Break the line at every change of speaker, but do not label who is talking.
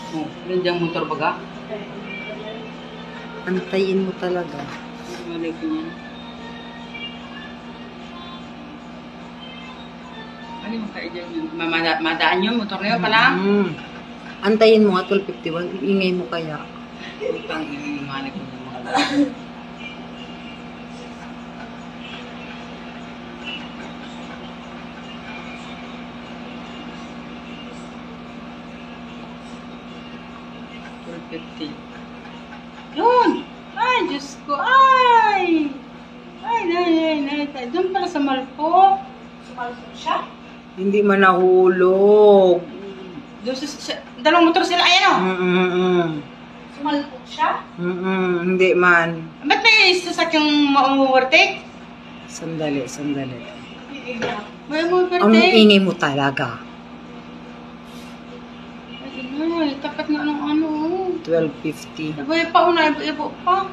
Oh, nandiyan motor baga.
Antayin mo talaga.
Malay ko yan. Ano yung kaya dyan yun? Madaan yun, motor na yun pala.
Antayin mo nga 12:51. Ingay mo kaya.
Utang yung malay ko ng mga. Yun! Ay, Diyos ko! Ay! Ay. Doon pala sa Malpok. Sa Malpok siya?
Hindi man nahulog.
Doon dalawang motor sila. Ayan o! Sa Malpok siya?
Hindi man.
Ba't may sasakyang ma-overtake?
Sandali.
May
Ang
ma-overtake.
ingay mo talaga.
Ay, tapat na ng ano.
12:50.
Iba pa una, ibo pa.